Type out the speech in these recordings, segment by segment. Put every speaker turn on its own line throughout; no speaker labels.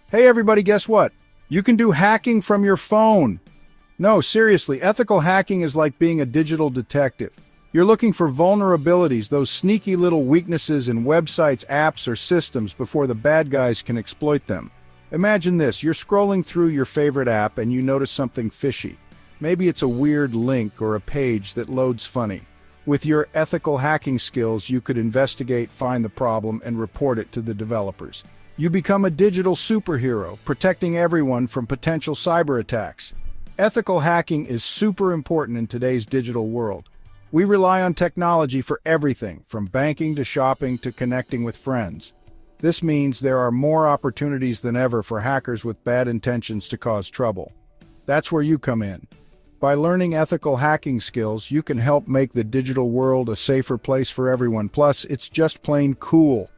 Hey everybody, guess what? You can do hacking from your phone. No, seriously, ethical hacking is like being a digital detective. You're looking for vulnerabilities, those sneaky little weaknesses in websites, apps, or systems before the bad guys can exploit them. Imagine this, you're scrolling through your favorite app and you notice something fishy. Maybe it's a weird link or a page that loads funny. With your ethical hacking skills, you could investigate, find the problem, and report it to the developers. You become a digital superhero, protecting everyone from potential cyber attacks. Ethical hacking is super important in today's digital world. We rely on technology for everything, from banking to shopping to connecting with friends. This means there are more opportunities than ever for hackers with bad intentions to cause trouble. That's where you come in. By learning ethical hacking skills, you can help make the digital world a safer place for everyone. Plus, it's just plain cool.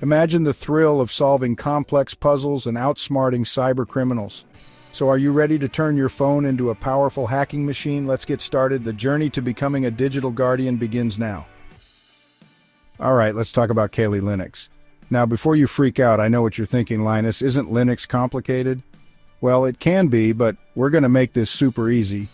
Imagine the thrill of solving complex puzzles and outsmarting cyber criminals. So are you ready to turn your phone into a powerful hacking machine? Let's get started. The journey to becoming a digital guardian begins now. All right, let's talk about Kali Linux. Now, before you freak out, I know what you're thinking, Linus. Isn't Linux complicated? Well, it can be, but we're going to make this super easy.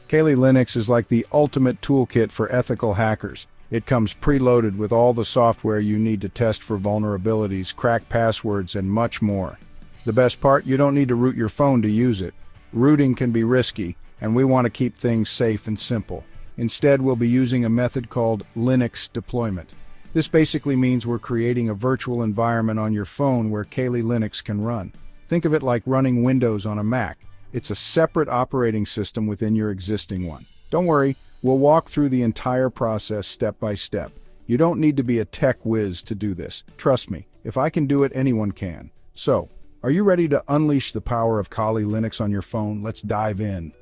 Kali Linux is like the ultimate toolkit for ethical hackers. It comes preloaded with all the software you need to test for vulnerabilities, crack passwords, and much more. The best part, you don't need to root your phone to use it. Rooting can be risky, and we want to keep things safe and simple. Instead, we'll be using a method called Linux deployment. This basically means we're creating a virtual environment on your phone where Kali Linux can run. Think of it like running Windows on a Mac. It's a separate operating system within your existing one. Don't worry, we'll walk through the entire process step by step. You don't need to be a tech whiz to do this. Trust me, if I can do it, anyone can. So, are you ready to unleash the power of Kali Linux on your phone? Let's dive in.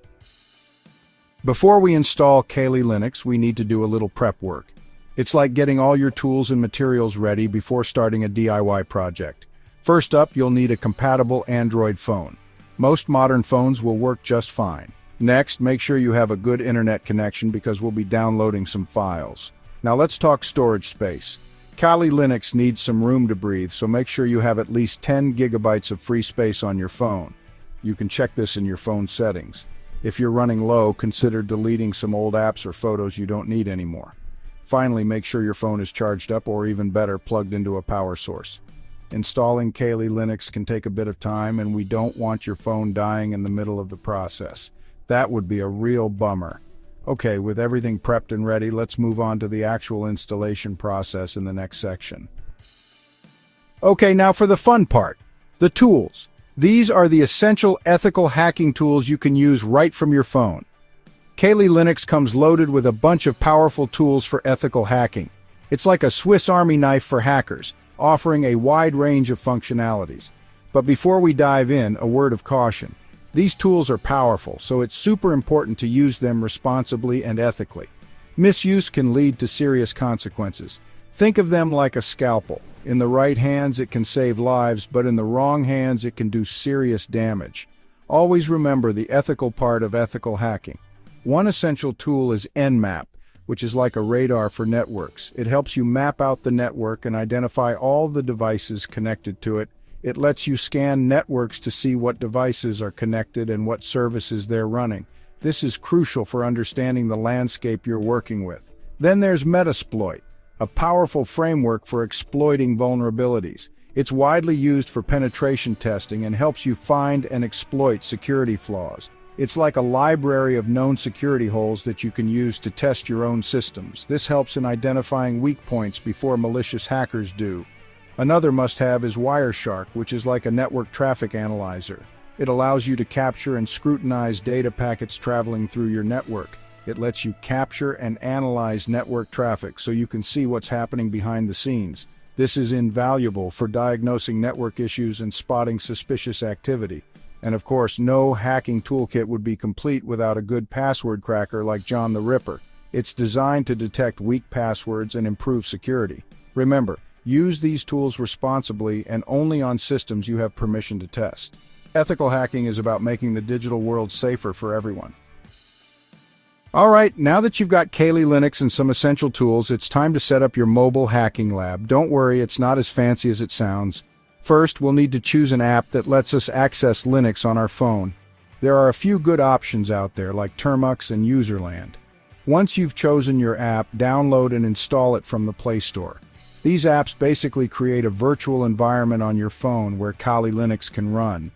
Before we install Kali Linux, we need to do a little prep work. It's like getting all your tools and materials ready before starting a DIY project. First up, you'll need a compatible Android phone. Most modern phones will work just fine. Next, make sure you have a good internet connection because we'll be downloading some files. Now let's talk storage space. Kali Linux needs some room to breathe, so make sure you have at least 10 gigabytes of free space on your phone. You can check this in your phone settings. If you're running low, consider deleting some old apps or photos you don't need anymore. Finally, make sure your phone is charged up or even better, plugged into a power source. Installing Kali Linux can take a bit of time, and we don't want your phone dying in the middle of the process. That would be a real bummer. Okay, with everything prepped and ready, let's move on to the actual installation process in the next section. Okay, now for the fun part, the tools. These are the essential ethical hacking tools you can use right from your phone. Kali Linux comes loaded with a bunch of powerful tools for ethical hacking. It's like a Swiss Army knife for hackers, offering a wide range of functionalities. But before we dive in, a word of caution. These tools are powerful, so it's super important to use them responsibly and ethically. Misuse can lead to serious consequences. Think of them like a scalpel. In the right hands, it can save lives, but in the wrong hands, it can do serious damage. Always remember the ethical part of ethical hacking. One essential tool is Nmap, which is like a radar for networks. It helps you map out the network and identify all the devices connected to it. It lets you scan networks to see what devices are connected and what services they're running. This is crucial for understanding the landscape you're working with. Then there's Metasploit, a powerful framework for exploiting vulnerabilities. It's widely used for penetration testing and helps you find and exploit security flaws. It's like a library of known security holes that you can use to test your own systems. This helps in identifying weak points before malicious hackers do. Another must-have is Wireshark, which is like a network traffic analyzer. It allows you to capture and scrutinize data packets traveling through your network. It lets you capture and analyze network traffic so you can see what's happening behind the scenes. This is invaluable for diagnosing network issues and spotting suspicious activity. And of course, no hacking toolkit would be complete without a good password cracker like John the Ripper. It's designed to detect weak passwords and improve security. Remember, use these tools responsibly and only on systems you have permission to test. Ethical hacking is about making the digital world safer for everyone. All right, now that you've got Kali Linux and some essential tools, it's time to set up your mobile hacking lab. Don't worry, it's not as fancy as it sounds. First, we'll need to choose an app that lets us access Linux on our phone. There are a few good options out there like Termux and Userland. Once you've chosen your app, download and install it from the Play Store. These apps basically create a virtual environment on your phone where Kali Linux can run.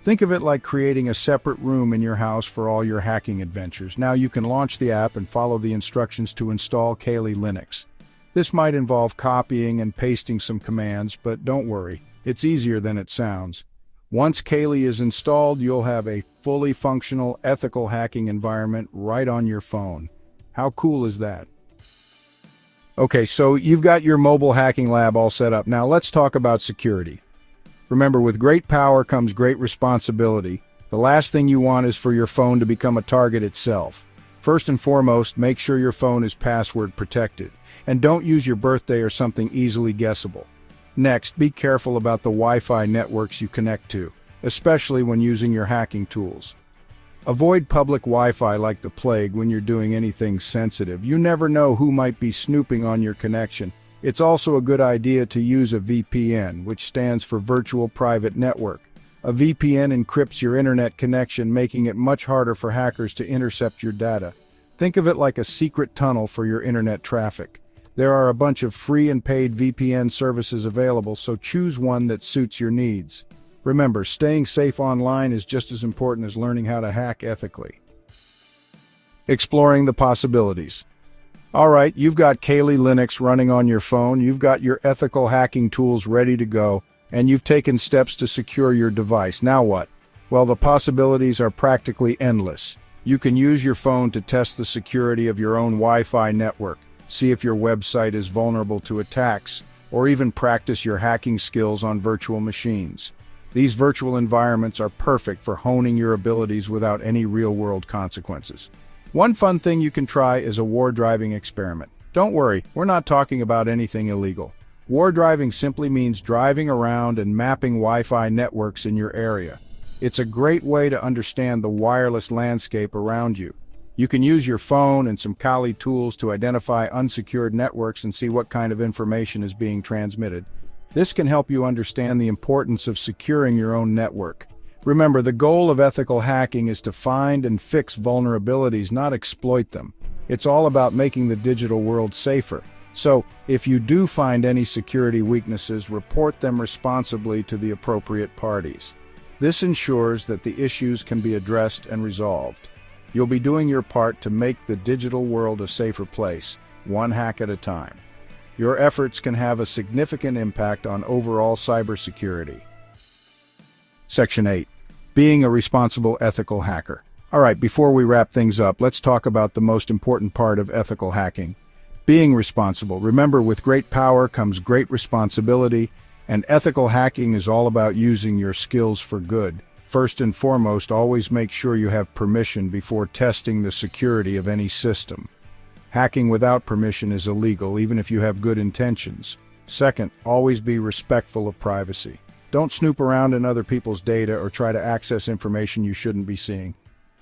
Think of it like creating a separate room in your house for all your hacking adventures. Now you can launch the app and follow the instructions to install Kali Linux. This might involve copying and pasting some commands, but don't worry, it's easier than it sounds. Once Kali is installed, you'll have a fully functional, ethical hacking environment right on your phone. How cool is that? Okay, so you've got your mobile hacking lab all set up. Now let's talk about security. Remember, with great power comes great responsibility. The last thing you want is for your phone to become a target itself. First and foremost, make sure your phone is password protected. And don't use your birthday or something easily guessable. Next, be careful about the Wi-Fi networks you connect to, especially when using your hacking tools. Avoid public Wi-Fi like the plague when you're doing anything sensitive. You never know who might be snooping on your connection. It's also a good idea to use a VPN, which stands for Virtual Private Network. A VPN encrypts your internet connection, making it much harder for hackers to intercept your data. Think of it like a secret tunnel for your internet traffic. There are a bunch of free and paid VPN services available, so choose one that suits your needs. Remember, staying safe online is just as important as learning how to hack ethically. Exploring the possibilities. All right, you've got Kali Linux running on your phone, you've got your ethical hacking tools ready to go, and you've taken steps to secure your device. Now what? Well, the possibilities are practically endless. You can use your phone to test the security of your own Wi-Fi network, see if your website is vulnerable to attacks, or even practice your hacking skills on virtual machines. These virtual environments are perfect for honing your abilities without any real-world consequences. One fun thing you can try is a war driving experiment. Don't worry, we're not talking about anything illegal. War driving simply means driving around and mapping Wi-Fi networks in your area. It's a great way to understand the wireless landscape around you. You can use your phone and some Kali tools to identify unsecured networks and see what kind of information is being transmitted. This can help you understand the importance of securing your own network. Remember, the goal of ethical hacking is to find and fix vulnerabilities, not exploit them. It's all about making the digital world safer. So, if you do find any security weaknesses, report them responsibly to the appropriate parties. This ensures that the issues can be addressed and resolved. You'll be doing your part to make the digital world a safer place, one hack at a time. Your efforts can have a significant impact on overall cybersecurity. Section 8. Being a responsible ethical hacker. All right, before we wrap things up, let's talk about the most important part of ethical hacking. Being responsible. Remember, with great power comes great responsibility, and ethical hacking is all about using your skills for good. First and foremost, always make sure you have permission before testing the security of any system. Hacking without permission is illegal, even if you have good intentions. Second, always be respectful of privacy. Don't snoop around in other people's data or try to access information you shouldn't be seeing.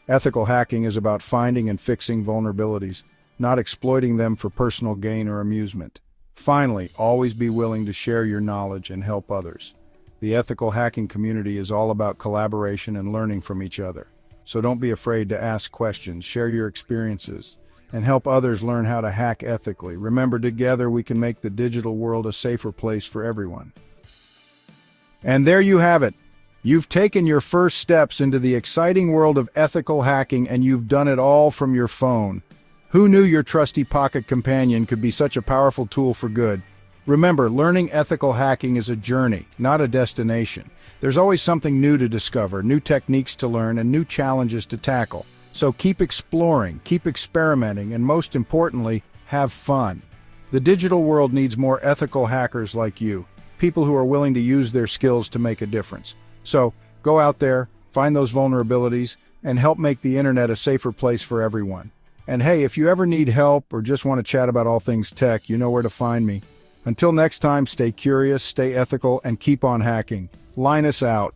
Ethical hacking is about finding and fixing vulnerabilities, not exploiting them for personal gain or amusement. Finally, always be willing to share your knowledge and help others. The ethical hacking community is all about collaboration and learning from each other. So don't be afraid to ask questions, share your experiences, and help others learn how to hack ethically. Remember, together we can make the digital world a safer place for everyone. And there you have it. You've taken your first steps into the exciting world of ethical hacking, and you've done it all from your phone. Who knew your trusty pocket companion could be such a powerful tool for good? Remember, learning ethical hacking is a journey, not a destination. There's always something new to discover, new techniques to learn, and new challenges to tackle. So keep exploring, keep experimenting, and most importantly, have fun. The digital world needs more ethical hackers like you, people who are willing to use their skills to make a difference. So go out there, find those vulnerabilities, and help make the internet a safer place for everyone. And hey, if you ever need help or just want to chat about all things tech, you know where to find me. Until next time, stay curious, stay ethical, and keep on hacking. Linus out.